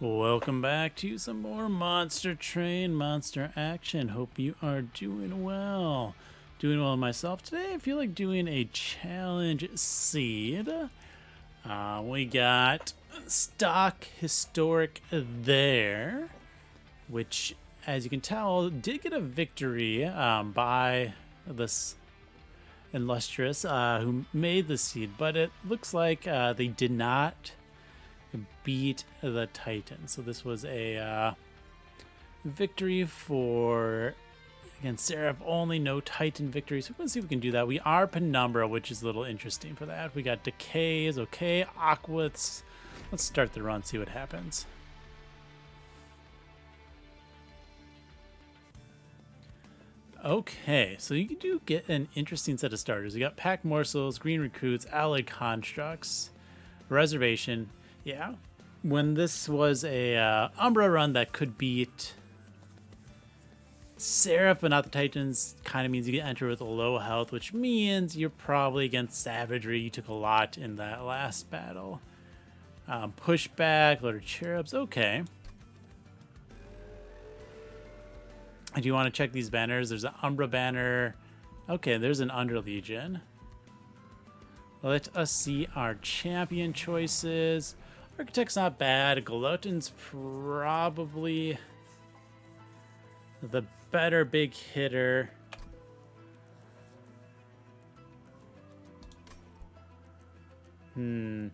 Welcome back to some more Monster Train Monster Action. Hope you are doing well. Doing well myself. Today I feel like doing a challenge seed. We got Stock Historic there, which, as you can tell, did get a victory by this illustrious who made the seed, but it looks like they did not beat the Titan. So this was a victory for, again, Seraph only, no Titan victory. So let's see if we can do that. We are Penumbra, which is a little interesting for that. We got Decays, okay, Aquas. Let's start the run, see what happens. Okay, so you do get an interesting set of starters. You got Pack Morsels, Green Recruits, Allied Constructs, Reservation. Yeah, when this was a Umbra run that could beat Seraph but not the Titans, kind of means you get enter with a low health, which means you're probably against Savagery. You took a lot in that last battle. Pushback, Lord Cherubs, okay. Do you want to check these banners? There's an Umbra banner. Okay, there's an Underlgeion. Let us see our champion choices. Architect's not bad. Glutton's probably the better big hitter. I'm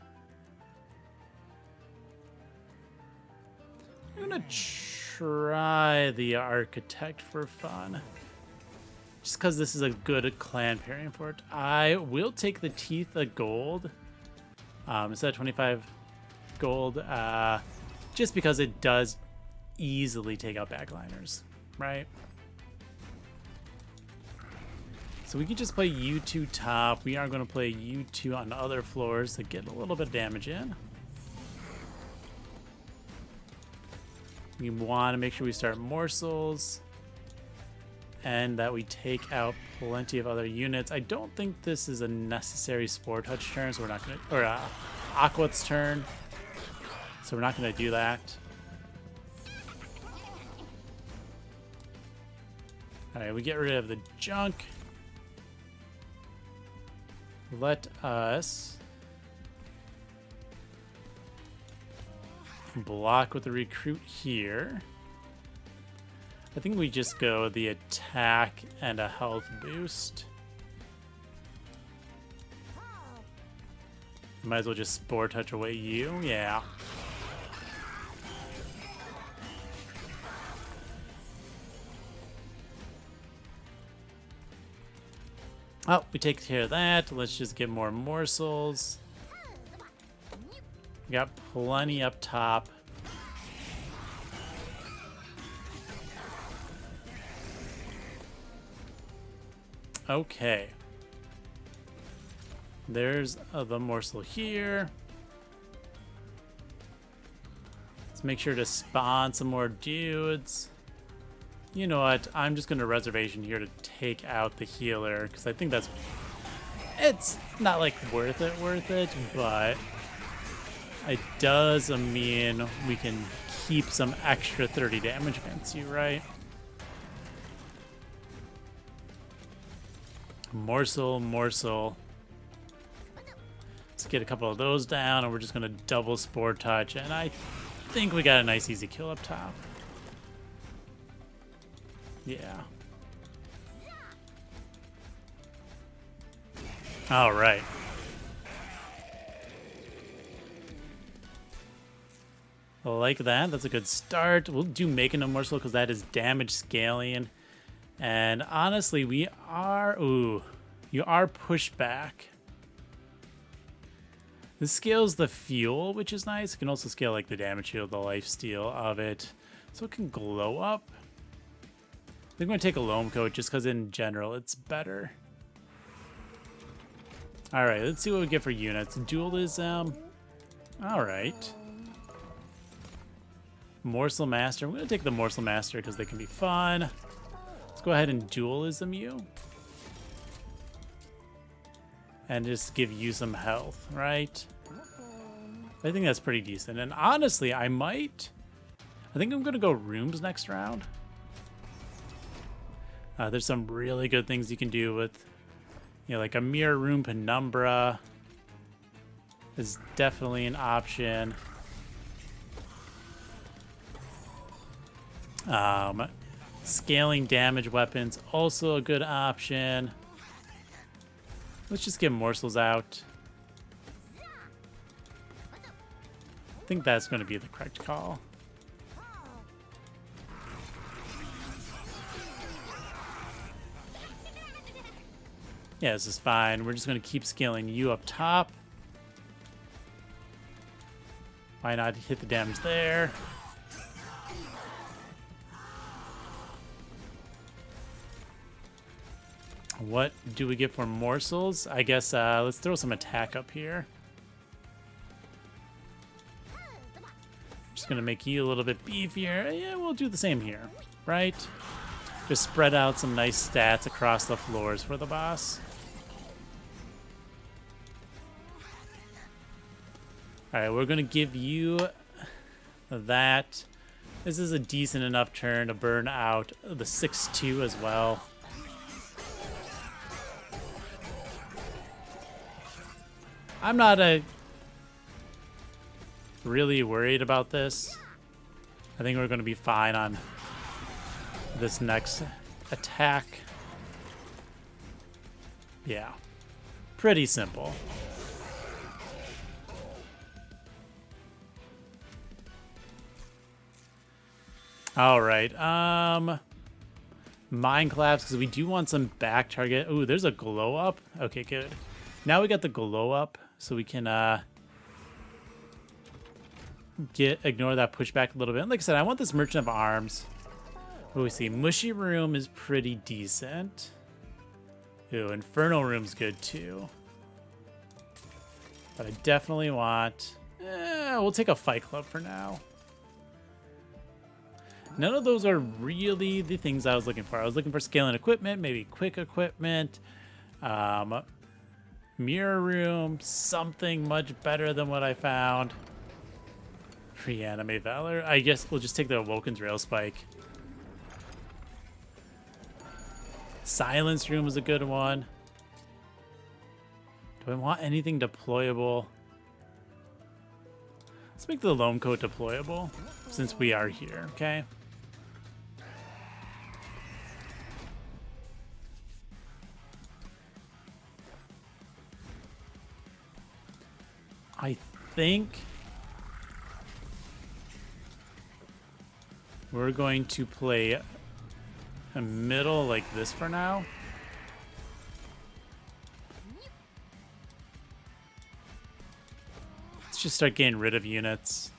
gonna try the Architect for fun. Just because this is a good clan pairing for it. I will take the Teeth of Gold. Instead of 25 gold, just because it does easily take out backliners, right? So we can just play U2 top. We are going to play U2 on other floors to get a little bit of damage in. We want to make sure we start morsels and that we take out plenty of other units. I don't think this is a necessary Spore Touch turn, so we're not going to, or Aqua's turn. So we're not going to do that. All right, we get rid of the junk. Let us block with the recruit here. I think we just go the attack and a health boost. Might as well just Spore Touch away you. Yeah. Oh, we take care of that. Let's just get more morsels. We got plenty up top. Okay. There's the morsel here. Let's make sure to spawn some more dudes. You know what? I'm just going to reservation here to take out the healer because I think that's... It's not like worth it, but it does mean we can keep some extra 30 damage against you, right? Morsel. Let's get a couple of those down, and we're just going to double Spore Touch, and I think we got a nice easy kill up top. Yeah. All right. Like that. That's a good start. We'll do Making a Morsel because that is damage scaling. And honestly, we are... Ooh. You are pushback. This scales the fuel, which is nice. It can also scale like the damage shield, the lifesteal of it. So it can glow up. I think I'm going to take a Loam Coat just because in general it's better. Alright, let's see what we get for units. Dualism. Alright. Morsel Master. I'm going to take the Morsel Master because they can be fun. Let's go ahead and Dualism you. And just give you some health, right? I think that's pretty decent. And honestly, I might I think I'm going to go rooms next round. There's some really good things you can do with, you know, like a mirror room penumbra is definitely an option. Scaling damage weapons, also a good option. Let's just get morsels out. I think that's going to be the correct call. Yeah, this is fine. We're just going to keep scaling you up top. Why not hit the damage there? What do we get for morsels? I guess let's throw some attack up here. Just gonna make you a little bit beefier. Yeah, we'll do the same here, right? Just spread out some nice stats across the floors for the boss. All right, we're gonna give you that. This is a decent enough turn to burn out the 6-2 as well. I'm not really worried about this. I think we're going to be fine on this next attack. Yeah, pretty simple. All right, mind collapse, because we do want some back target. Ooh, there's a glow up. Okay, good. Now we got the glow up, so we can ignore that pushback a little bit. And like I said, I want this Merchant of Arms. What do we see? Mushy Room is pretty decent. Ooh, Infernal Room's good too. But I definitely want... we'll take a Fight Club for now. None of those are really the things I was looking for. I was looking for scaling equipment, maybe quick equipment. Mirror Room, something much better than what I found. Reanimate Valor. I guess we'll just take the Awoken's Rail Spike. Silence Room is a good one. Do I want anything deployable? Let's make the Loam Coat deployable since we are here, okay? I think we're going to play a middle like this for now. Let's just start getting rid of units.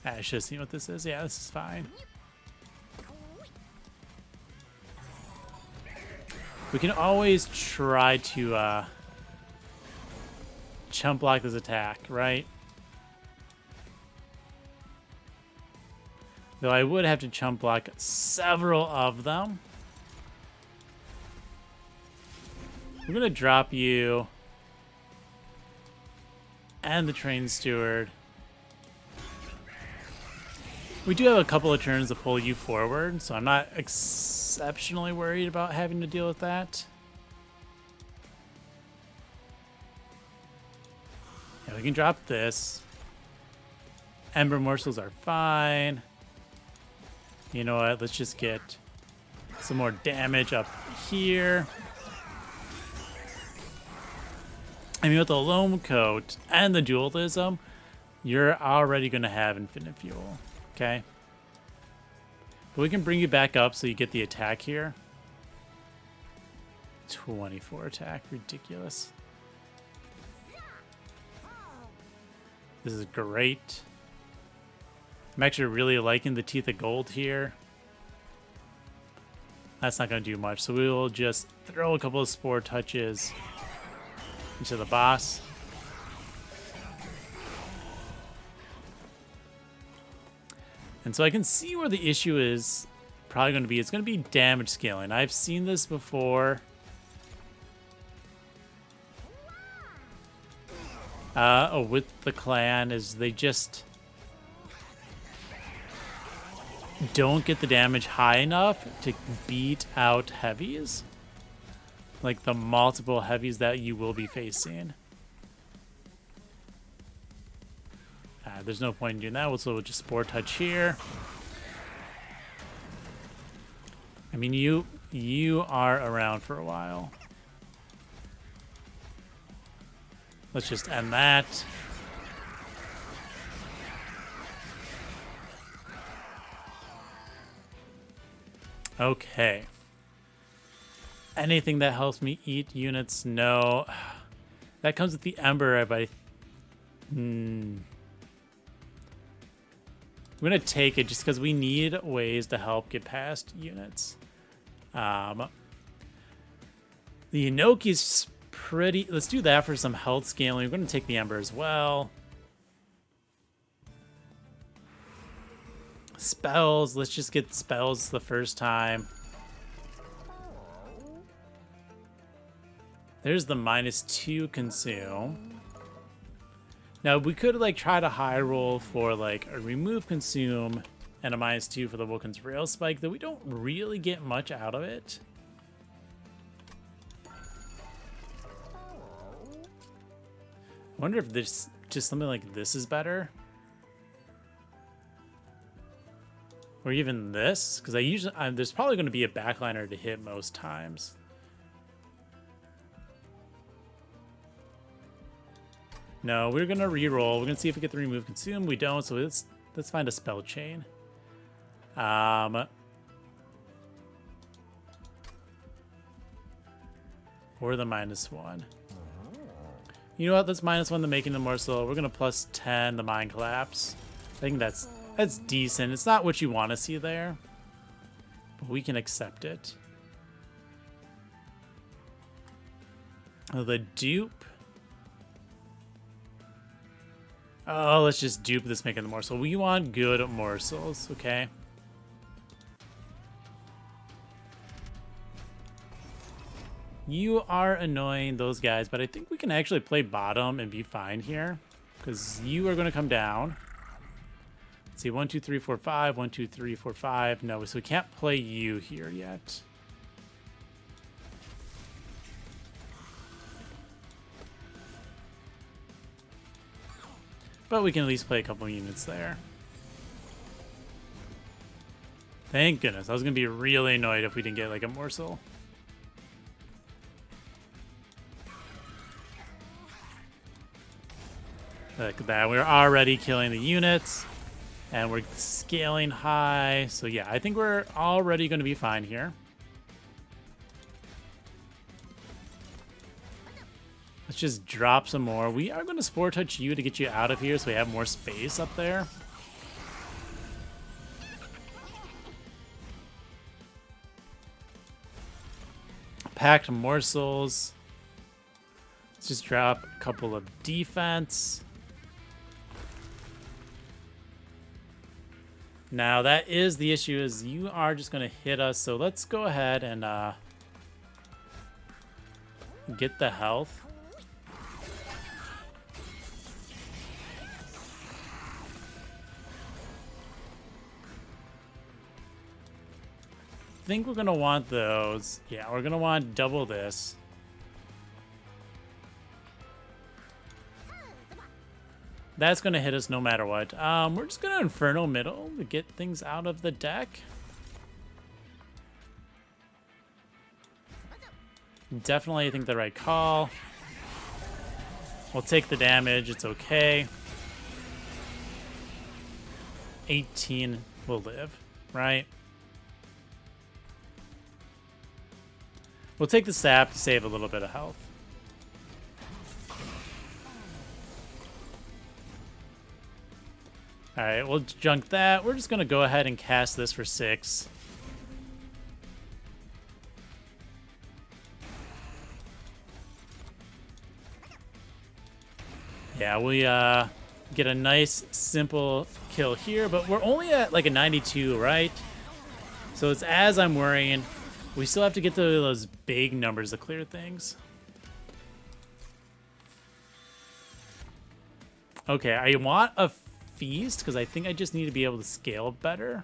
I should have seen what this is. Yeah, this is fine. We can always try to chump block this attack, right? Though I would have to chump block several of them. We're gonna drop you and the Train Steward. We do have a couple of turns to pull you forward, so I'm not exceptionally worried about having to deal with that. Yeah, we can drop this. Ember Morsels are fine. You know what? Let's just get some more damage up here. I mean, with the Loam Coat and the Dualism, you're already going to have infinite fuel. Okay? But we can bring you back up so you get the attack here. 24 attack. Ridiculous. This is great. I'm actually really liking the Teeth of Gold here. That's not going to do much, so we will just throw a couple of Spore Touches into the boss. And so I can see where the issue is probably going to be. It's going to be damage scaling. I've seen this before. With the clan is they just don't get the damage high enough to beat out heavies. Like the multiple heavies that you will be facing. There's no point in doing that, so we'll just Spore Touch here. I mean, you are around for a while. Let's just end that. Okay. Anything that helps me eat units? No. That comes with the Ember, but I'm going to take it just because we need ways to help get past units. The Inoki's pretty... Let's do that for some health scaling. We're going to take the Ember as well. Spells. Let's just get spells the first time. There's the -2 consume. Now, we could, like, try to high roll for, like, a remove consume and a -2 for the Vulcan's Rail Spike, though we don't really get much out of it. I wonder if this, just something like this is better. Or even this, because there's probably going to be a backliner to hit most times. No, we're gonna re-roll. We're gonna see if we get the remove consume. We don't, so let's find a spell chain. Or the -1. You know what? Let's -1 the making the morsel. We're gonna +10 the mind collapse. I think that's decent. It's not what you want to see there, but we can accept it. The dupe. Oh, let's just dupe this making the morsel. We want good morsels, okay? You are annoying, those guys, but I think we can actually play bottom and be fine here, because you are going to come down. Let's see, 1, 2, 3, 4, 5. 1, 2, 3, 4, 5. No, so we can't play you here yet. But we can at least play a couple units there. Thank goodness. I was going to be really annoyed if we didn't get like a morsel. Look at that. We're already killing the units. And we're scaling high. So yeah, I think we're already going to be fine here. Let's just drop some more. We are going to Spore Touch you to get you out of here so we have more space up there. Packed morsels. Let's just drop a couple of defense. Now that is the issue, is you are just going to hit us. So let's go ahead and get the health. I think we're going to want those. Yeah, we're going to want double this. That's going to hit us no matter what. We're just going to Inferno Middle to get things out of the deck. Definitely, I think, the right call. We'll take the damage. It's okay. 18 will live, right? We'll take the sap to save a little bit of health. Alright, we'll junk that. We're just going to go ahead and cast this for 6. Yeah, we get a nice, simple kill here, but we're only at like a 92, right? So it's as I'm worrying. We still have to get to those big numbers to clear things. Okay, I want a feast because I think I just need to be able to scale better.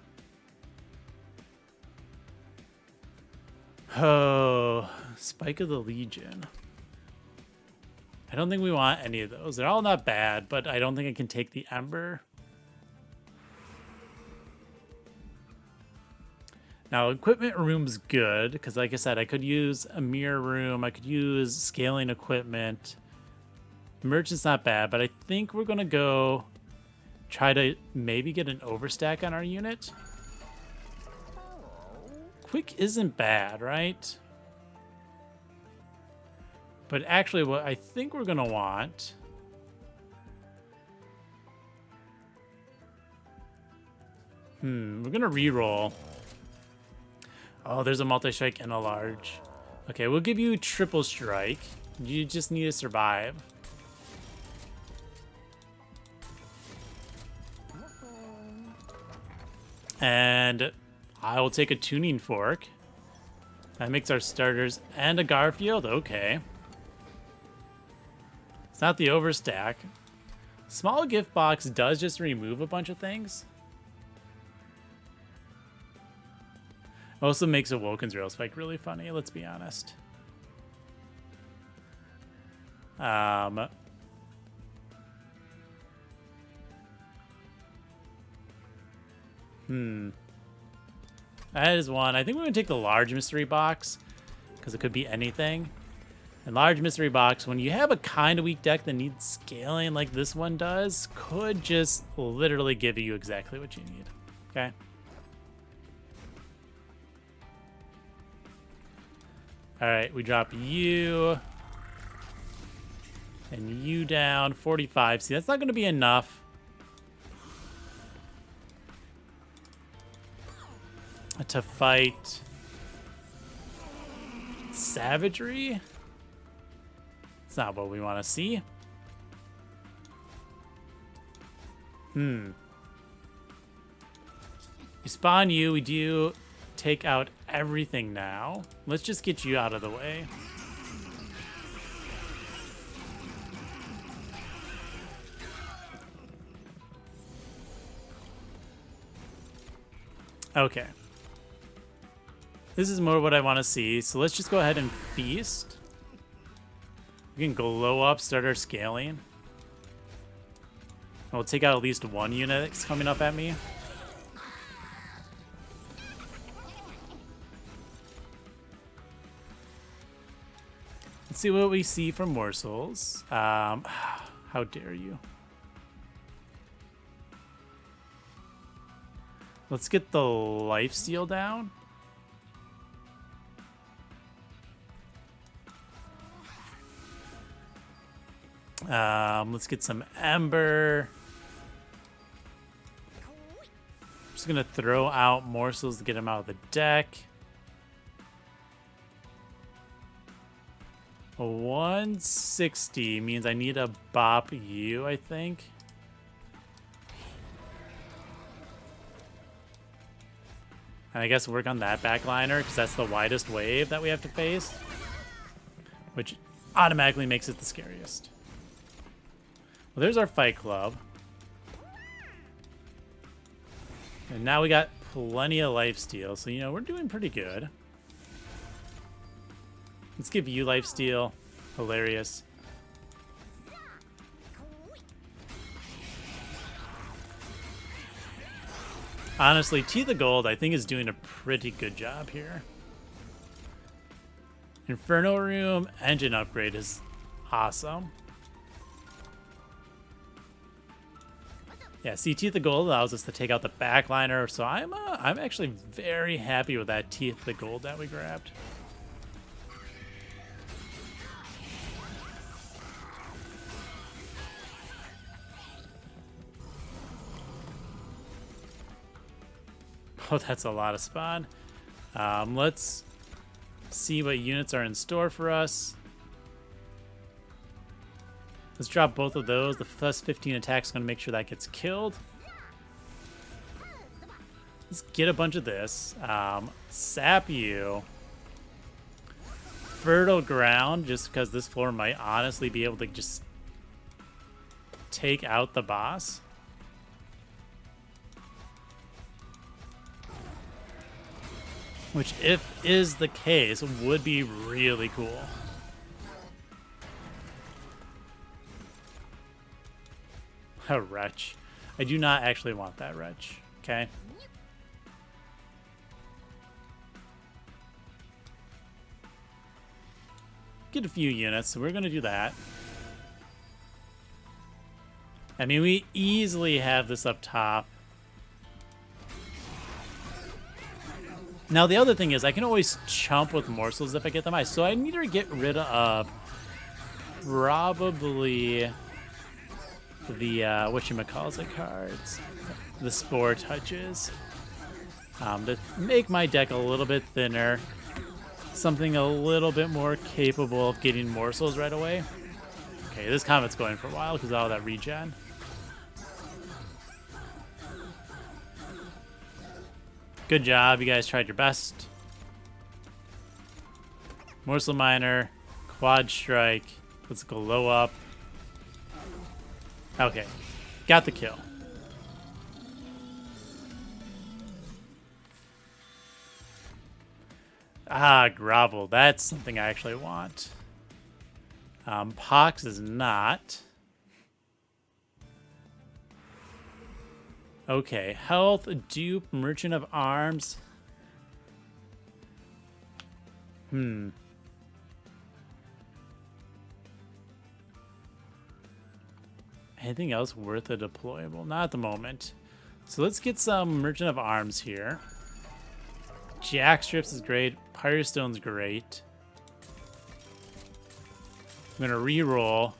Oh, Spike of the Legion. I don't think we want any of those. They're all not bad, but I don't think I can take the Ember. Now, equipment room's good, because like I said, I could use a mirror room. I could use scaling equipment. Merchant's not bad, but I think we're going to go try to maybe get an overstack on our unit. Quick isn't bad, right? But actually, what I think we're going to want... we're going to reroll. Oh, there's a multi-strike and a large. Okay, we'll give you triple strike. You just need to survive. And I will take a tuning fork. That makes our starters and a Garfield. Okay. It's not the overstack. Small gift box does just remove a bunch of things. Also makes a Woken's Rail Spike really funny, let's be honest. That is one. I think we're going to take the large mystery box because it could be anything. And large mystery box, when you have a kind of weak deck that needs scaling like this one does, could just literally give you exactly what you need. Okay. All right, we drop you and you down 45. See, that's not going to be enough to fight savagery. It's not what we want to see. We spawn you. We do take out everything now. Let's just get you out of the way. Okay. This is more what I want to see. So let's just go ahead and feast. We can glow up, start our scaling. We'll take out at least one unit that's coming up at me. Let's see what we see from morsels. How dare you? Let's get the lifesteal down. Let's get some Ember. I'm just gonna throw out morsels to get them out of the deck. A 160 means I need to bop you, I think. And I guess work on that backliner, because that's the widest wave that we have to face. Which automatically makes it the scariest. Well, there's our Fight Club. And now we got plenty of lifesteal, so, you know, we're doing pretty good. Let's give you lifesteal. Hilarious. Honestly, Teeth of Gold, I think, is doing a pretty good job here. Inferno Room engine upgrade is awesome. Yeah, see, Teeth of Gold allows us to take out the backliner, so I'm actually very happy with that Teeth of Gold that we grabbed. Oh, that's a lot of spawn. Let's see what units are in store for us. Let's drop both of those. The plus 15 attack is going to make sure that gets killed. Let's get a bunch of this. Sap you. Fertile Ground, just because this floor might honestly be able to just take out the boss. which, if is the case, would be really cool. A wretch. I do not actually want that wretch. Okay. Get a few units, so we're going to do that. I mean, we easily have this up top. Now, the other thing is I can always chump with morsels if I get them. So I need to get rid of probably the, whatchamacallit cards. The Spore Touches. To make my deck a little bit thinner. Something a little bit more capable of getting morsels right away. Okay, this Comet's going for a while because of all that regen. Good job, you guys tried your best. Morsel Miner, Quad Strike. Let's glow up. Okay, got the kill. Ah, Grovel. That's something I actually want. Pox is not. Okay, Health, Dupe, Merchant of Arms. Anything else worth a deployable? Not at the moment. So let's get some Merchant of Arms here. Jackstrips is great. Pyrostone's great. I'm gonna re-roll.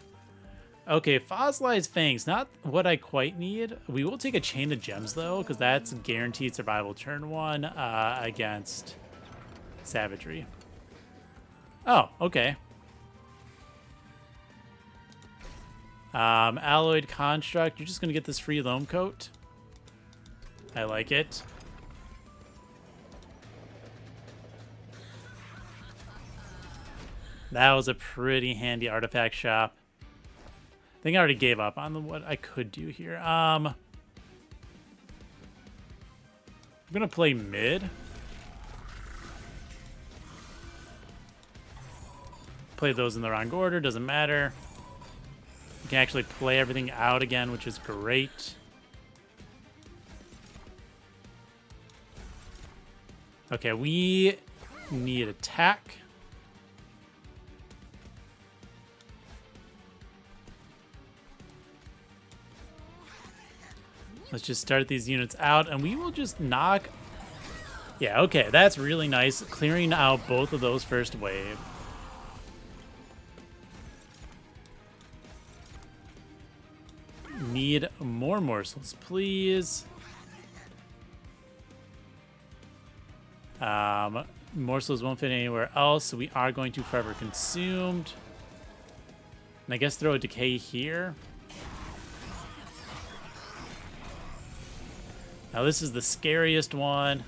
Okay, Fossilized Fangs, not what I quite need. We will take a Chain of Gems though, because that's guaranteed survival turn 1 against Savagery. Oh, okay. Alloyed Construct, you're just gonna get this free Loam Coat. I like it. That was a pretty handy artifact shop. I think I already gave up on what I could do here. I'm gonna play mid. Play those in the wrong order, doesn't matter. You can actually play everything out again, which is great. Okay, we need attack. Let's just start these units out, and we will just knock... Yeah, okay, that's really nice. Clearing out both of those first wave. Need more morsels, please. Morsels won't fit anywhere else, so we are going to Forever Consumed. And I guess throw a Decay here. Now this is the scariest one,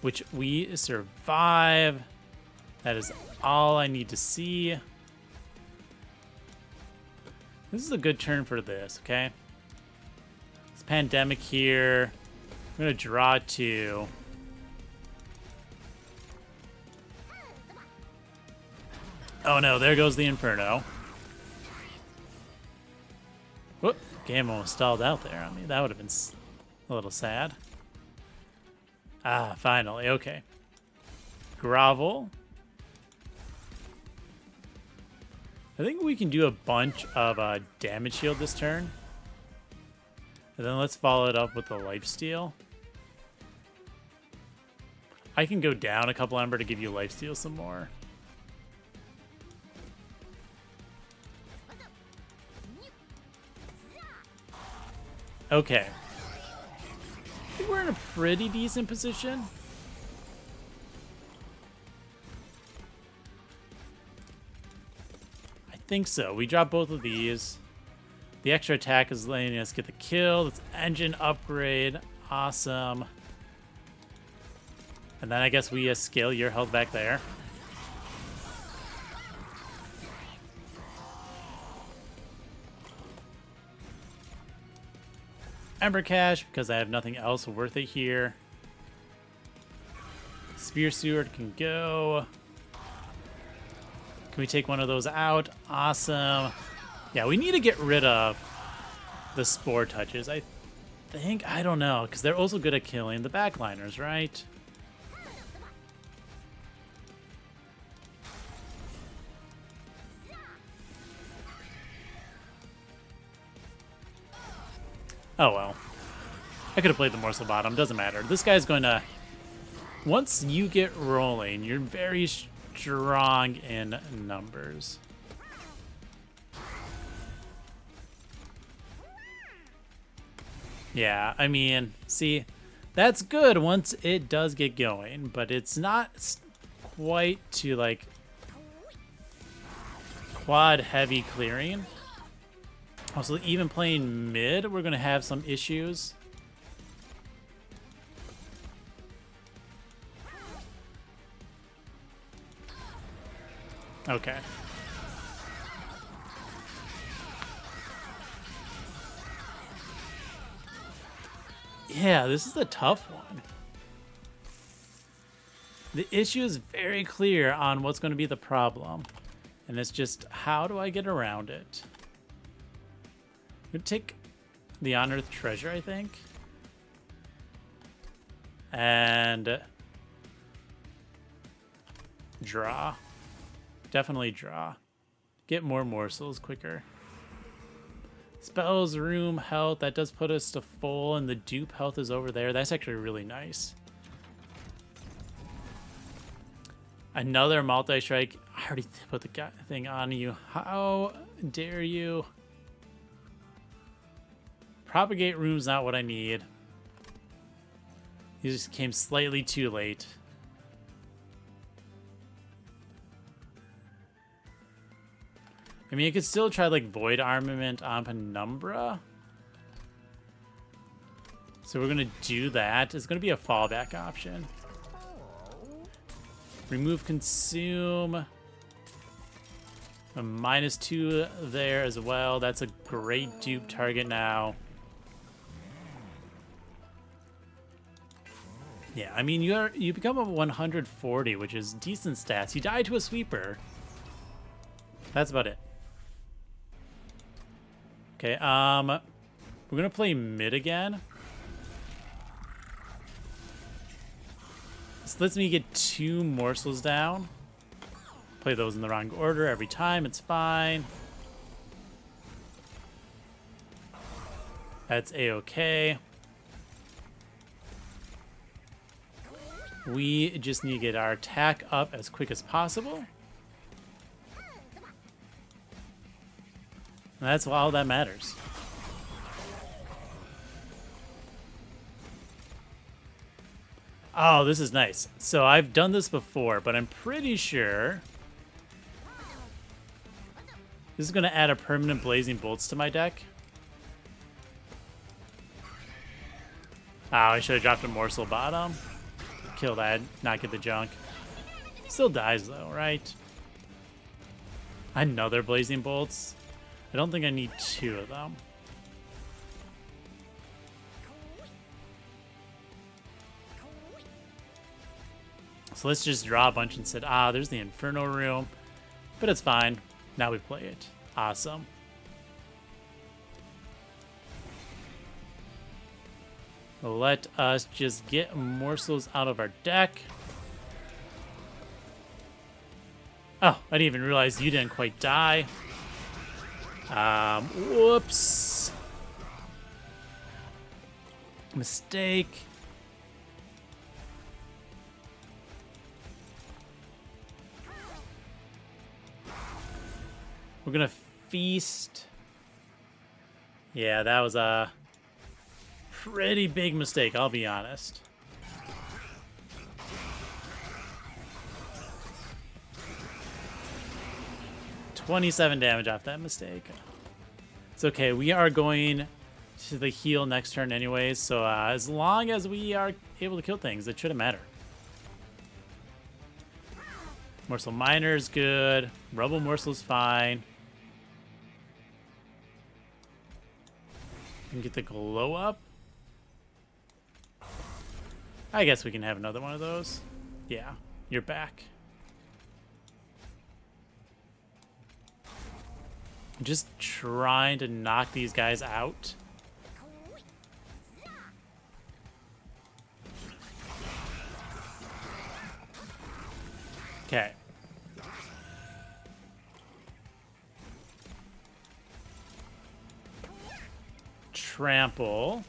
which we survive. That is all I need to see. This is a good turn for this, okay? It's Pandemic here. I'm gonna draw 2. Oh no, there goes the Inferno. Whoop. Game almost stalled out there. I mean, that would have been a little sad. Ah, finally. Okay. Grovel. I think we can do a bunch of damage shield this turn. And then let's follow it up with the lifesteal. I can go down a couple Ember to give you lifesteal some more. Okay. I think we're in a pretty decent position. I think so. We drop both of these. The extra attack is letting us get the kill. That's engine upgrade. Awesome. And then I guess we scale your health back there. Ember Cash, because I have nothing else worth it here. Spear Sword can go. Can we take one of those out? Awesome. Yeah, we need to get rid of the Spore Touches. I think, I don't know, because they're also good at killing the backliners, right? Oh well. I could have played the Morsel Bottom, doesn't matter. This guy's going to... Once you get rolling, you're very strong in numbers. Yeah, I mean, see, that's good once it does get going, but it's not quite to, like, quad heavy clearing. Also, even playing mid, we're going to have some issues. Okay. Yeah, this is a tough one. The issue is very clear on what's going to be the problem. And it's just, how do I get around it? I'm going to take the Unearthed Treasure, I think. And draw. Definitely draw. Get more morsels quicker. Spells, room, health. That does put us to full, and the dupe health is over there. That's actually really nice. Another multi-strike. I already put the thing on you. How dare you? Propagate room's not what I need. He just came slightly too late. I mean, you could still try, like, Void Armament on Penumbra. So we're going to do that. It's going to be a fallback option. Remove Consume. A -2 there as well. That's a great dupe target now. Yeah, I mean, you become a 140, which is decent stats. You die to a sweeper. That's about it. Okay, we're gonna play mid again. This lets me get 2 morsels down. Play those in the wrong order every time, it's fine. That's a-okay. We just need to get our attack up as quick as possible. And that's all that matters. Oh, this is nice. So I've done this before, but I'm pretty sure this is going to add a permanent Blazing Bolts to my deck. Oh, I should have dropped a Morsel Bottom. Kill that, not get the junk. Still dies though, right? Another Blazing Bolts. I don't think I need 2 of them. So let's just draw a bunch and said, ah, there's the Inferno Room. But it's fine. Now we play it. Awesome. Let us just get morsels out of our deck. Oh, I didn't even realize you didn't quite die. Whoops. Mistake. We're gonna feast. Yeah, that was a pretty big mistake, I'll be honest. $27 damage off that mistake. It's okay, we are going to the heal next turn anyways, so as long as we are able to kill things, it shouldn't matter. Morsel Miner is good. Rubble Morsel is fine. We can get the glow up. I guess we can have another one of those. Yeah, you're back. Just trying to knock these guys out. Okay. Trample.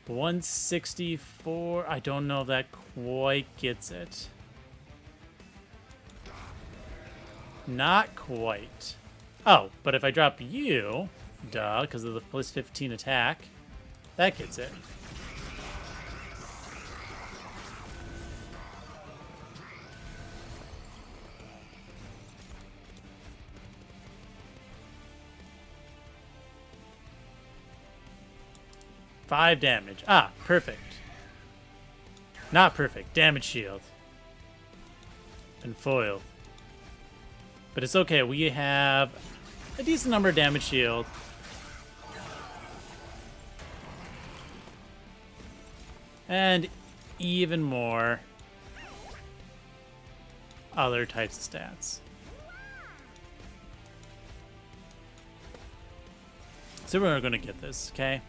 $164. I don't know if that quite gets it. Not quite. Oh, but if I drop you, duh, because of the plus 15 attack, that gets it. Five damage. Ah, perfect. Not perfect. Damage shield. And foil. But it's okay. We have a decent number of damage shield. And even more other types of stats. So we're going to get this, okay?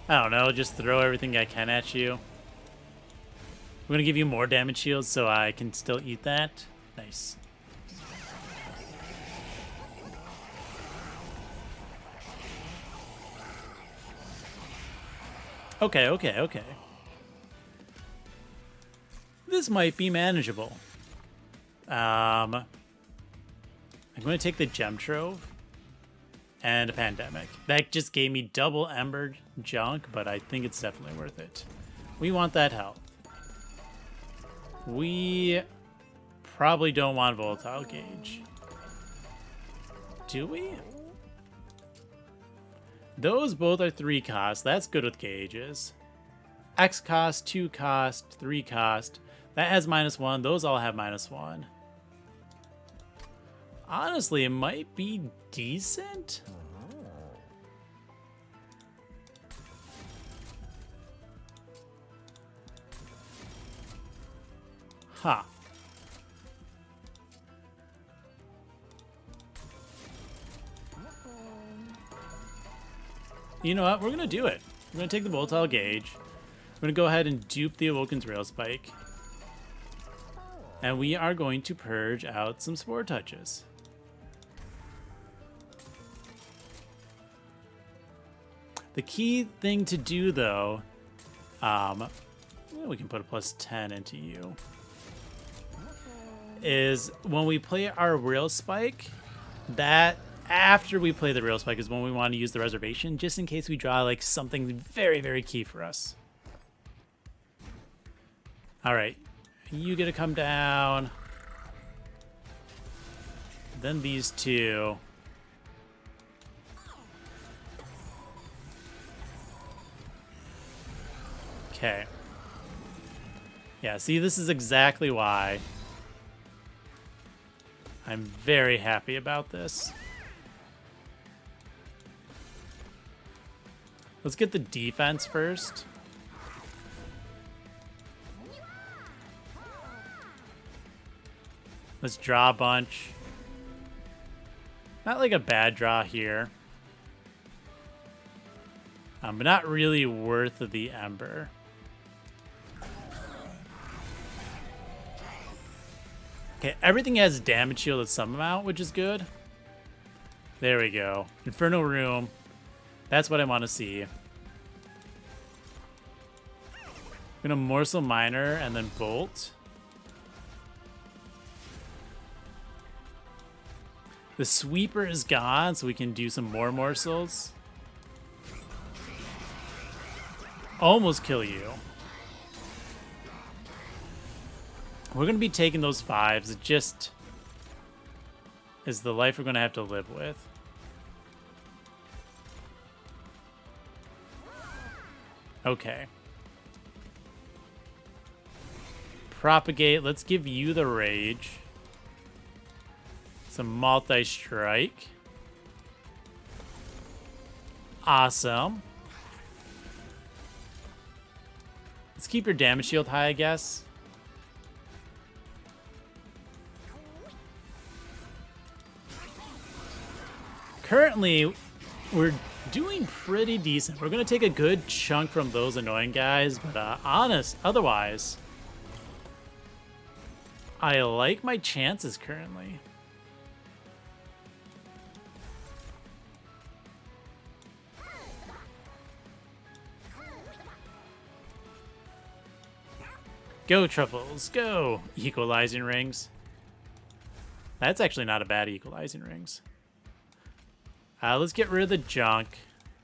I don't know, just throw everything I can at you. I'm going to give you more damage shields so I can still eat that. Nice. Okay, okay, okay. This might be manageable. I'm going to take the Gem Trove and a Pandemic. That just gave me double Ember junk, but I think it's definitely worth it. We want that health. We probably don't want Volatile Gauge. Do we? Those both are 3 cost. That's good with gauges. X cost, 2 cost, 3 cost. That has -1. Those all have -1. Honestly, it might be decent. Huh. You know what? We're going to do it. We're going to take the Volatile Gauge. We're going to go ahead and dupe the Awoken's Rail Spike. And we are going to purge out some Spore Touches. The key thing to do, though, we can put a +10 into you, is when we play our Rail Spike, that after we play the Rail Spike is when we want to use the Reservation, just in case we draw like something very, very key for us. All right, you get to come down. Then these two. Okay. Yeah, see, this is exactly why I'm very happy about this. Let's get the defense first. Let's draw a bunch. Not like a bad draw here. But not really worth the Ember. Okay, everything has damage shield at some amount, which is good. There we go. Inferno Room. That's what I want to see. I'm gonna Morsel Miner and then Bolt. The Sweeper is gone, so we can do some more morsels. Almost kill you. We're going to be taking those 5s. It just is the life we're going to have to live with. Okay. Propagate. Let's give you the Rage. Some multi-strike. Awesome. Let's keep your damage shield high, I guess. Currently, we're doing pretty decent. We're going to take a good chunk from those annoying guys, but otherwise, I like my chances currently. Go, Truffles, go! Equalizing rings. That's actually not a bad equalizing rings. Let's get rid of the junk.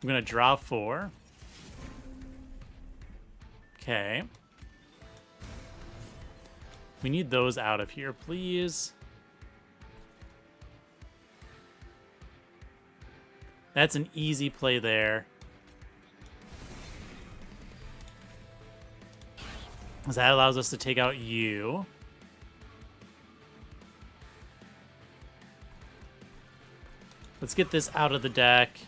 I'm going to draw 4. Okay. We need those out of here, please. That's an easy play there. That allows us to take out you. Let's get this out of the deck.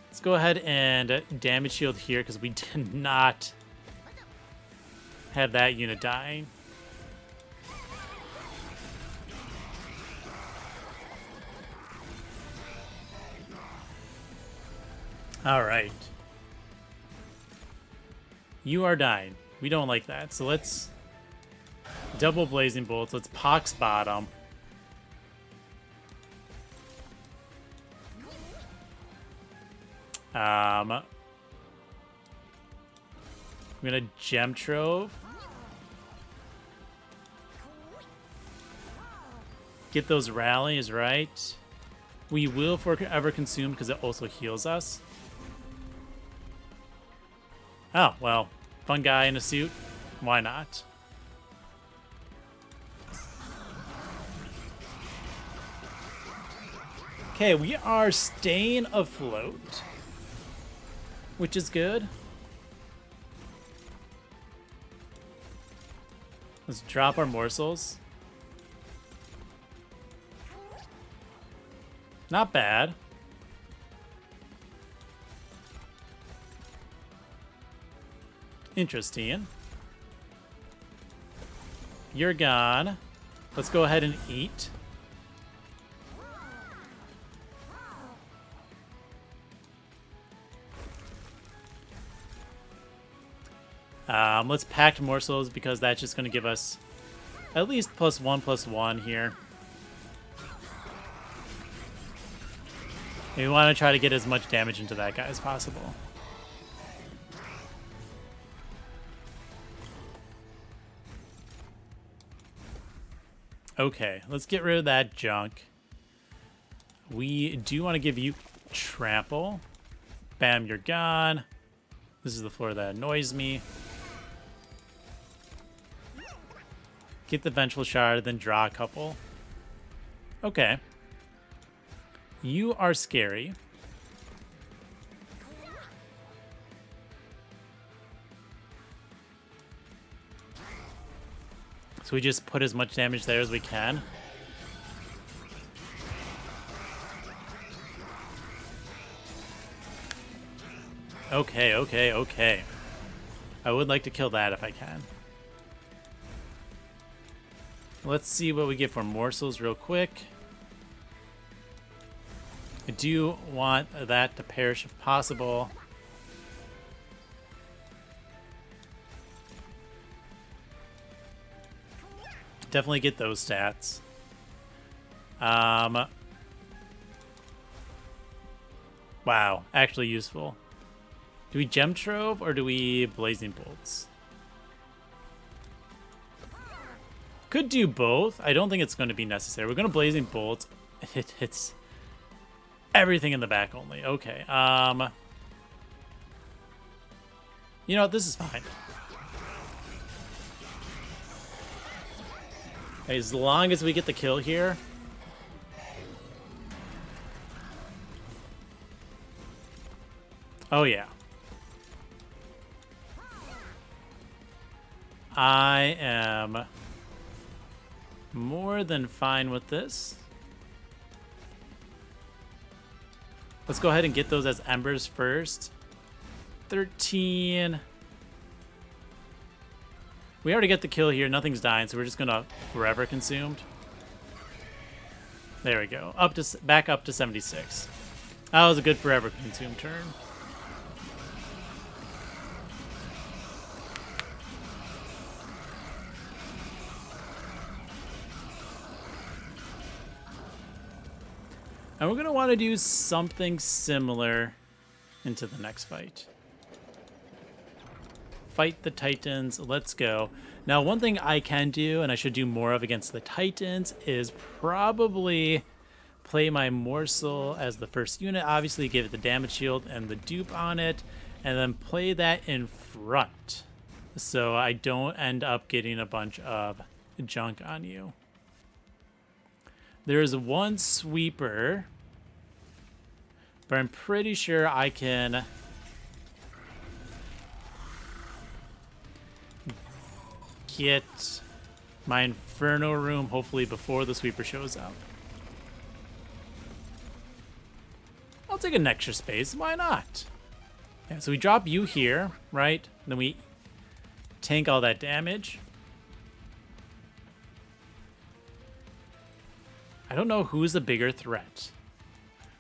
Let's go ahead and damage shield here because we did not have that unit dying. All right. You are dying. We don't like that. So let's double blazing bolts. Let's pox bottom. I'm gonna gem trove. Get those rallies right. We will forever consume because it also heals us. Oh, well, fun guy in a suit. Why not? Okay, we are staying afloat, which is good. Let's drop our morsels. Not bad. Interesting. You're gone. Let's go ahead and eat. Let's pact morsels because that's just going to give us at least +1/+1 here. We want to try to get as much damage into that guy as possible. Okay, let's get rid of that junk. We do want to give you trample. Bam, you're gone. This is the floor that annoys me. Get the vengeful shard, then draw a couple. Okay. You are scary. So we just put as much damage there as we can. Okay, okay, okay. I would like to kill that if I can. Let's see what we get for morsels real quick. I do want that to perish if possible. Definitely get those stats. Wow, actually useful. Do we gem trove or do we blazing bolts? Could do both. I don't think it's going to be necessary. We're going to blazing bolts. It hits everything in the back only. Okay. You know what? This is fine. As long as we get the kill here. Oh, yeah. I am more than fine with this. Let's go ahead and get those as embers first. 13. We already get the kill here. Nothing's dying, so we're just gonna forever consumed. There we go. Back up to 76. That was a good forever consumed turn. And we're going to want to do something similar into the next fight. Fight the Titans. Let's go. Now, one thing I can do, and I should do more of against the Titans, is probably play my Morsel as the first unit. Obviously, give it the damage shield and the dupe on it, and then play that in front, so I don't end up getting a bunch of junk on you. There's one sweeper, but I'm pretty sure I can get my Inferno room hopefully before the sweeper shows up. I'll take an extra space. Why not? Yeah, so we drop you here, right? Then we tank all that damage. I don't know who's the bigger threat.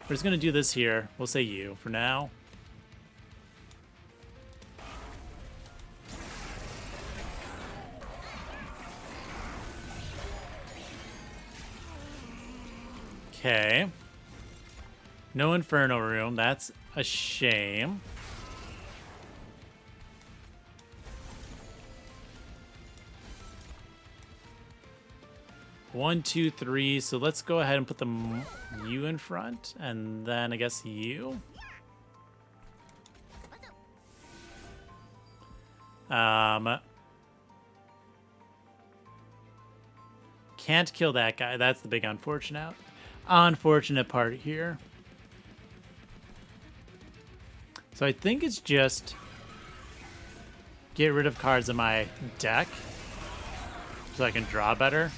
We're just going to do this here. We'll say you for now. Okay. No Inferno room. That's a shame. One, two, three. So let's go ahead and put the you in front, and then I guess you. Can't kill that guy. That's the big unfortunate part here. So I think it's just get rid of cards in my deck so I can draw better.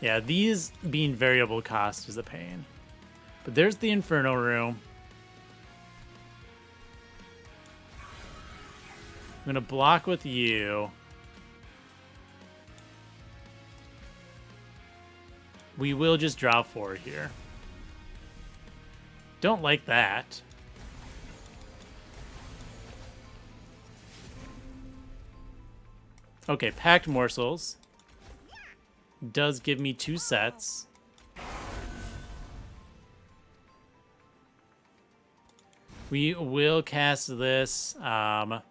Yeah, these being variable cost is a pain. But there's the Inferno room. I'm going to block with you. We will just draw 4 here. Don't like that. Okay, Packed Morsels does give me 2 sets. We will cast this. I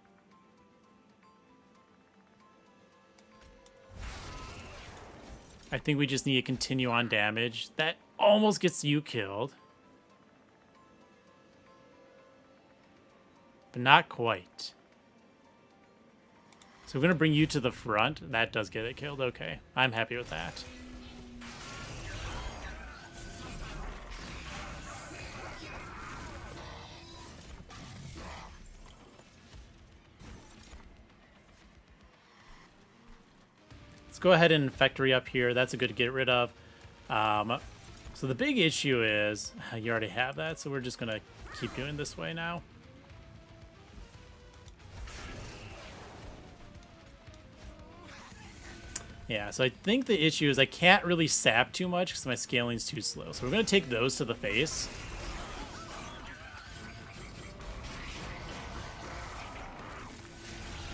think we just need to continue on damage. That almost gets you killed. But not quite. So we're going to bring you to the front. That does get it killed. Okay. I'm happy with that. Let's go ahead and Infectory up here. That's a good to get rid of. So the big issue is, you already have that, so we're just going to keep doing this way now. Yeah, so I think the issue is I can't really sap too much because my scaling's too slow. So we're going to take those to the face.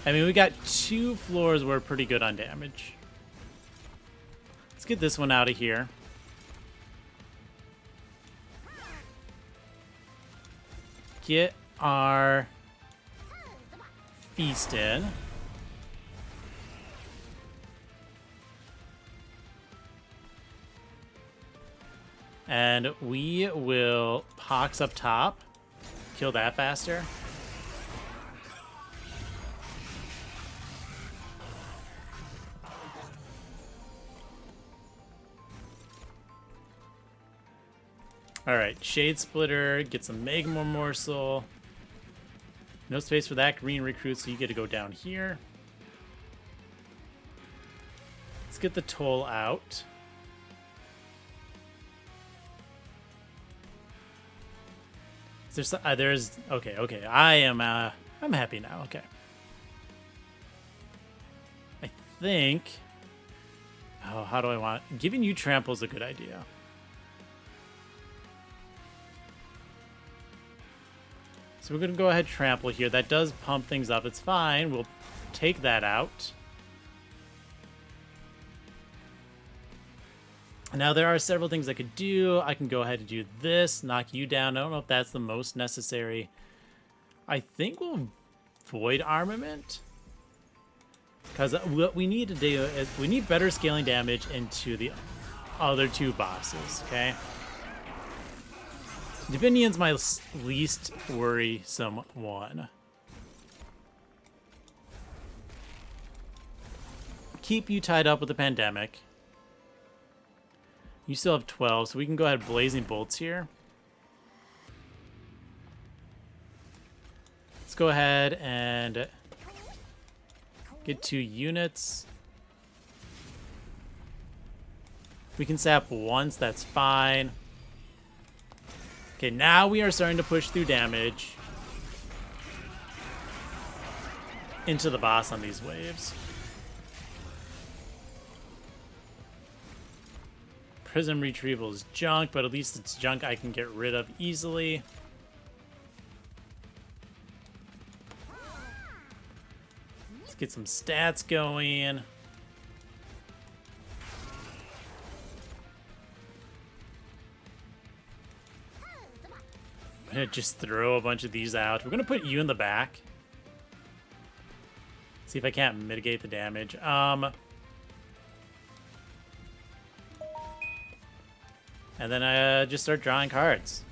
I mean, we got 2 floors where we're pretty good on damage. Let's get this one out of here. Get our feast in. And we will Pox up top. Kill that faster. Alright, Shade Splitter, get some Magma Morsel. No space for that green recruit, so you get to go down here. Let's Let's get the toll out. There's okay. I'm happy now. Okay. I think. Oh, how do I want giving you trample is a good idea. So we're gonna go ahead trample here. That does pump things up. It's fine. We'll take that out. Now, there are several things I could do. I can go ahead and do this, knock you down. I don't know if that's the most necessary. I think we'll void armament. Because what we need to do is we need better scaling damage into the other two bosses, okay? Divinion's my least worrisome one. Keep you tied up with the pandemic. You still have 12, so we can go ahead blazing bolts here. Let's go ahead and get 2 units. We can sap once, that's fine. Okay, now we are starting to push through damage into the boss on these waves. Prism retrieval is junk, but at least it's junk I can get rid of easily. Let's get some stats going. I'm gonna just throw a bunch of these out. We're gonna put you in the back. See if I can't mitigate the damage. And then I just start drawing cards.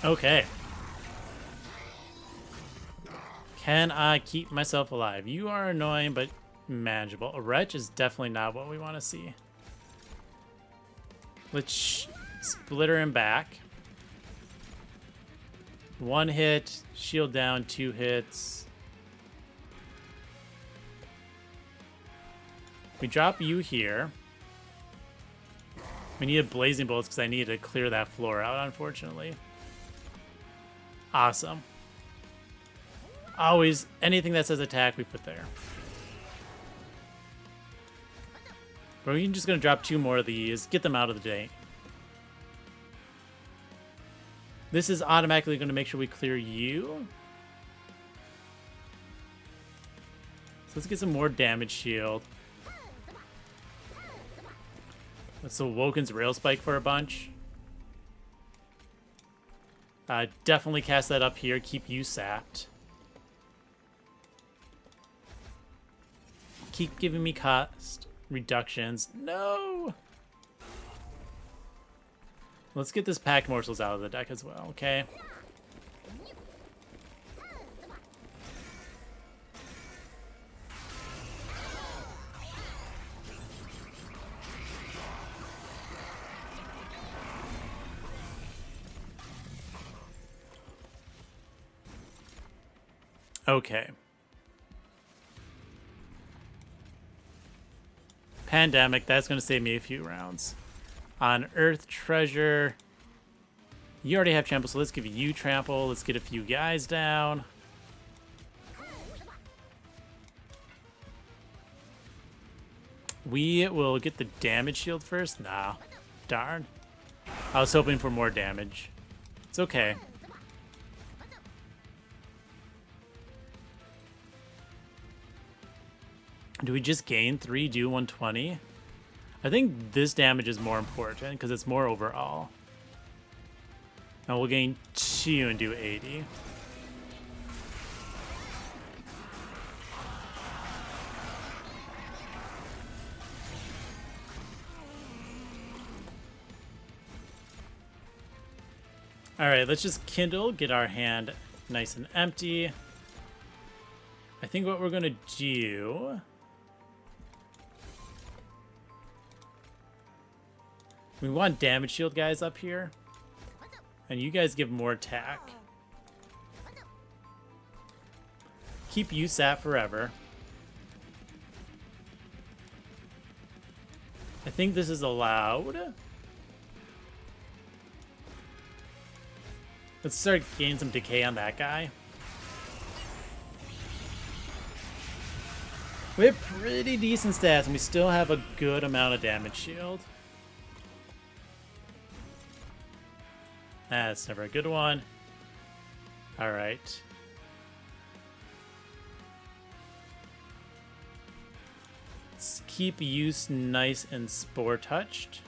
Okay. Can I keep myself alive? You are annoying, but manageable. A wretch is definitely not what we want to see. Let's splitter him back. 1 hit, shield down, 2 hits. We drop you here. We needed blazing bolts because I needed to clear that floor out, unfortunately. Awesome. Always, anything that says attack, we put there. But we're just going to drop 2 more of these, get them out of the day. This is automatically going to make sure we clear you. So let's get some more damage shield. Let's Woken's Rail Spike for a bunch. Definitely cast that up here. Keep you sapped. Keep giving me cost reductions. No! Let's get this pack morsels out of the deck as well, okay? Okay. Pandemic, that's going to save me a few rounds. On Earth Treasure, you already have trample, so let's give you trample. Let's get a few guys down. We will get the damage shield first. Nah, darn. I was hoping for more damage. It's okay. Do we just gain 3, do 120? I think this damage is more important because it's more overall. Now we'll gain 2 and do 80. Alright, let's just kindle, get our hand nice and empty. I think what we're gonna do We want damage shield guys up here. And you guys give more attack. Keep you sat forever. I think this is allowed. Let's start getting some decay on that guy. We have pretty decent stats, and we still have a good amount of damage shield. That's never a good one. All right. Let's keep use nice and spore touched.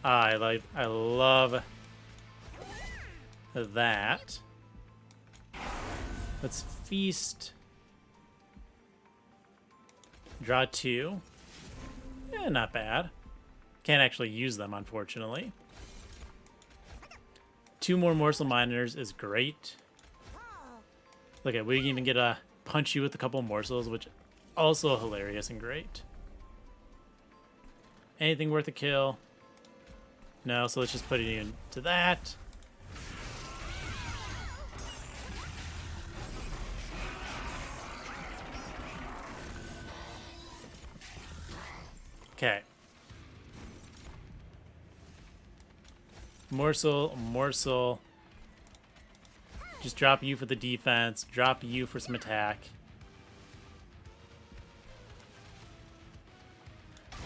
I love that. Let's feast. Draw 2. Yeah, not bad. Can't actually use them, unfortunately. 2 more morsel miners is great. Look at, we can even get a punch you with a couple morsels, which also hilarious and great. Anything worth a kill? No, so let's just put it into that. Okay. Morsel, morsel. Just drop you for the defense, drop you for some attack.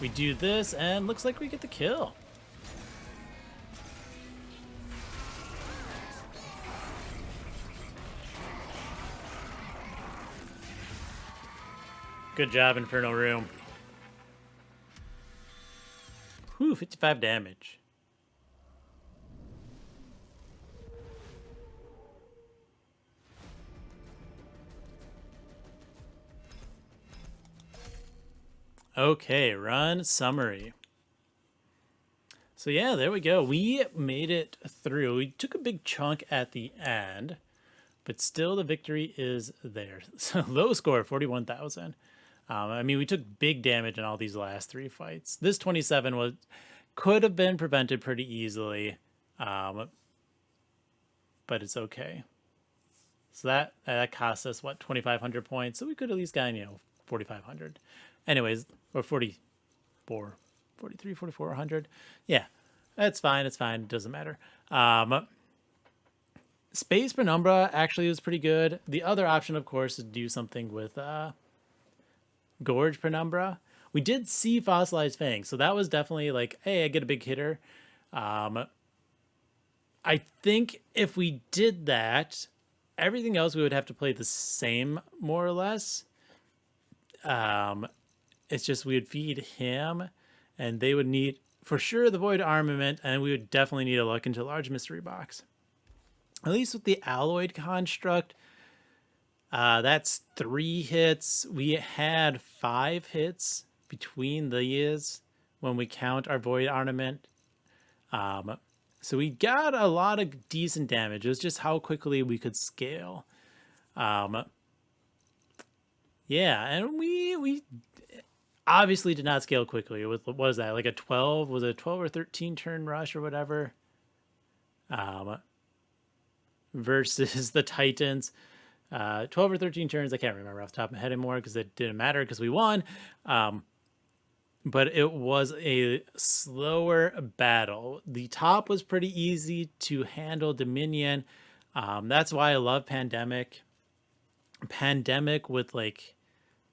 We do this, and looks like we get the kill. Good job, Infernal Room. Whew, 55 damage. Okay, run summary. So yeah, there we go. We made it through. We took a big chunk at the end, but still the victory is there. So low score, 41,000. I mean, we took big damage in all these last 3 fights. This 27 could have been prevented pretty easily, but it's okay. So that cost us, what, 2,500 points? So we could at least gotten, 4,500. Anyways, or 44, 43, 4,400. Yeah, that's fine. It's fine. It doesn't matter. Space Penumbra actually was pretty good. The other option, of course, is to do something with Gorge Penumbra. We did see Fossilized Fang, so that was definitely like, hey, I get a big hitter. I think if we did that, everything else we would have to play the same, more or less. It's just we would feed him, and they would need, for sure, the Void Armament, and we would definitely need a Look into Large Mystery Box. At least with the Alloyed Construct, that's 3 hits. We had 5 hits between these when we count our Void Ornament. So we got a lot of decent damage. It was just how quickly we could scale. Yeah, and we obviously did not scale quickly. With, what was that, like a 12? Was it a 12 or 13 turn rush or whatever? Versus the Titans. 12 or 13 turns, I can't remember off the top of my head anymore because it didn't matter because we won. But it was a slower battle. The top was pretty easy to handle Dominion. That's why I love Pandemic. Pandemic with like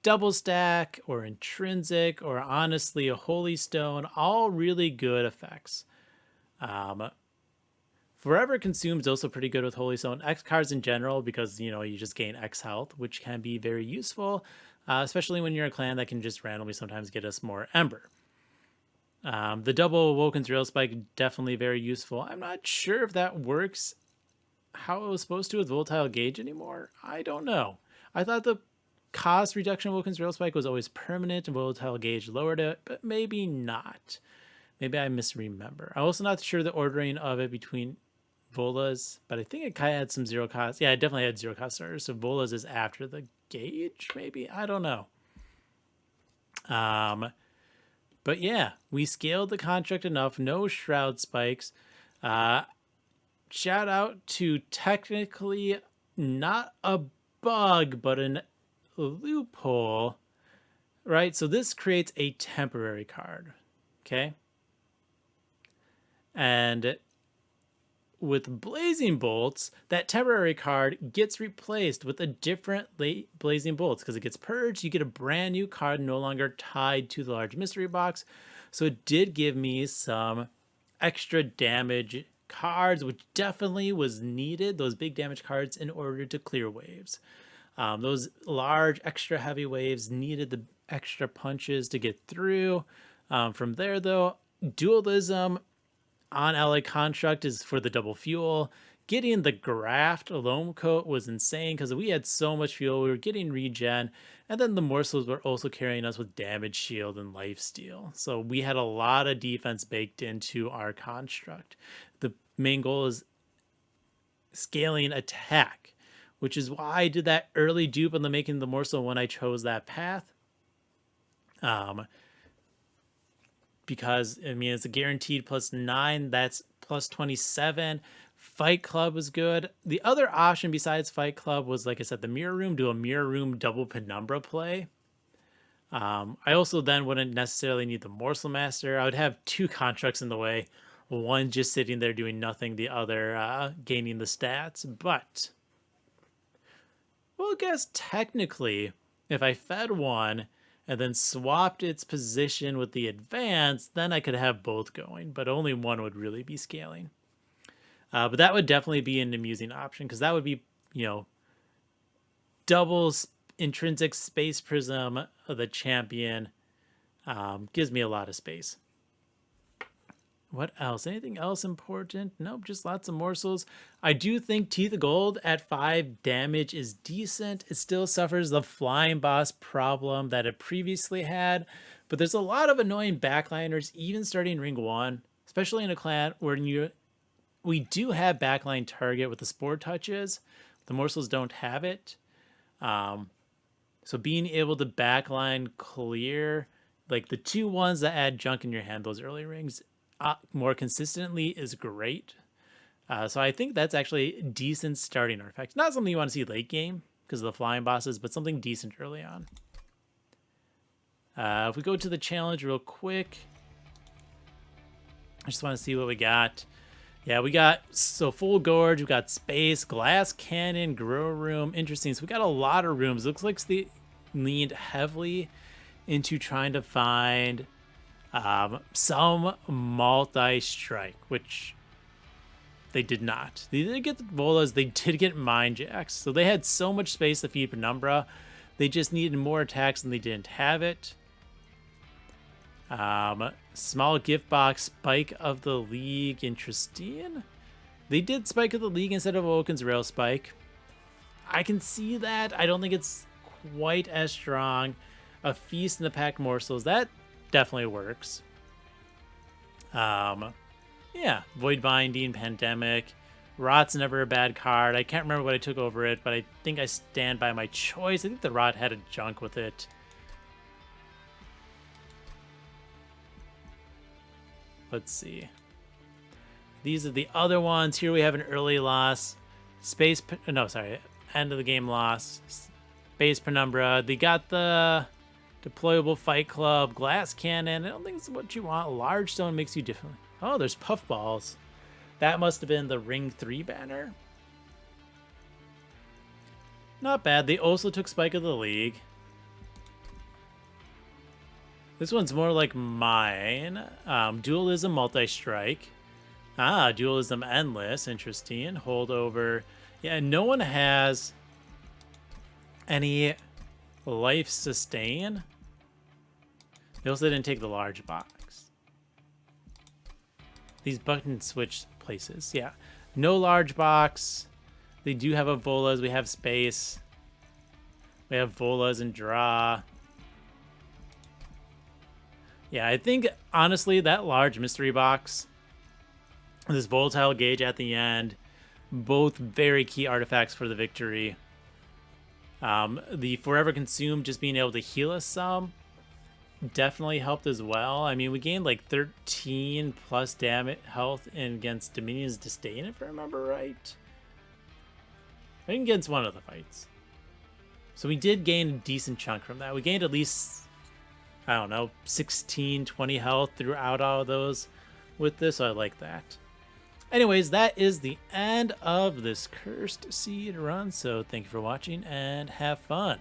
Double Stack or Intrinsic or honestly a Holy Stone, all really good effects. Forever Consumed is also pretty good with Holy Stone. X cards in general because, you just gain X health, which can be very useful, especially when you're a clan that can just randomly sometimes get us more Ember. The double Woken's Rail Spike, definitely very useful. I'm not sure if that works how it was supposed to with Volatile Gauge anymore. I don't know. I thought the cost reduction of Woken's Rail Spike was always permanent and Volatile Gauge lowered it, but maybe not. Maybe I misremember. I'm also not sure the ordering of it between Vola's, but I think it kind of had some 0 cost. Yeah, it definitely had 0 cost starters. So Vola's is after the Gauge, maybe? I don't know. But yeah, we scaled the construct enough. No shroud spikes. Shout out to technically not a bug, but an loophole, right? So this creates a temporary card, okay? And with Blazing Bolts, that temporary card gets replaced with a different Blazing Bolts because it gets purged. You get a brand new card no longer tied to the large mystery box. So it did give me some extra damage cards, which definitely was needed, those big damage cards, in order to clear waves. Those large, extra heavy waves needed the extra punches to get through. From there, though, Dualism on LA Construct is for the double fuel. Getting the Graft Loam Coat was insane because we had so much fuel. We were getting regen. And then the morsels were also carrying us with damage shield and lifesteal. So we had a lot of defense baked into our construct. The main goal is scaling attack, which is why I did that early dupe on the making the morsel when I chose that path. Because, I mean, it's a guaranteed +9. That's +27. Fight Club was good. The other option besides Fight Club was, like I said, the Mirror Room. Do a Mirror Room double Penumbra play. I also then wouldn't necessarily need the Morsel Master. I would have two constructs in the way. One just sitting there doing nothing. The other gaining the stats. But, well, I guess technically, if I fed one and then swapped its position with the advance, then I could have both going, but only one would really be scaling. But that would definitely be an amusing option because that would be, double intrinsic space prism of the champion. Gives me a lot of space. What else? Anything else important? Nope, just lots of morsels. I do think Teeth of Gold at 5 damage is decent. It still suffers the flying boss problem that it previously had, but there's a lot of annoying backliners, even starting Ring 1, especially in a clan where we do have backline target with the Spore Touches. The morsels don't have it. So being able to backline clear, like the 2 ones that add junk in your hand, those early rings, more consistently is great. So I think that's actually decent starting artifact. Not something you want to see late game because of the flying bosses, but something decent early on. If we go to the challenge real quick, I just want to see what we got. Yeah, we got, so full gorge, we got space, glass cannon, grow room. Interesting. So we got a lot of rooms. Looks like they leaned heavily into trying to find some multi-strike, which they did not. They didn't get the bolas, they did get mind jacks. So they had so much space to feed Penumbra. They just needed more attacks and they didn't have it. Small gift box, Spike of the League, interesting. They did Spike of the League instead of Woken's Rail Spike. I can see that. I don't think it's quite as strong. A Feast and the Packed Morsels, that definitely works. Yeah, Void Binding, Pandemic. Rot's never a bad card. I can't remember what I took over it, but I think I stand by my choice. I think the Rot had a junk with it. Let's see. These are the other ones. Here we have an early loss. End of the game loss. Space Penumbra. They got the deployable Fight Club, glass cannon. I don't think it's what you want. Large stone makes you different. Oh, there's puffballs. That must have been the Ring 3 banner. Not bad. They also took Spike of the League. This one's more like mine. Dualism multi-strike. Dualism endless. Interesting. Holdover. Yeah, no one has any life sustain. They also didn't take the large box. These button switch places. Yeah. No large box. They do have a Volas. We have space. We have Volas and draw. Yeah, I think, honestly, that large mystery box, this volatile gauge at the end, both very key artifacts for the victory. The Forever Consumed just being able to heal us some. definitely helped as well. I mean, we gained like 13 plus damage health against Dominion's Disdain, if I remember right. I think against one of the fights. So we did gain a decent chunk from that. We gained at least, I don't know, 16, 20 health throughout all of those with this, so I like that. Anyways, that is the end of this Cursed Seed run, so thank you for watching and have fun.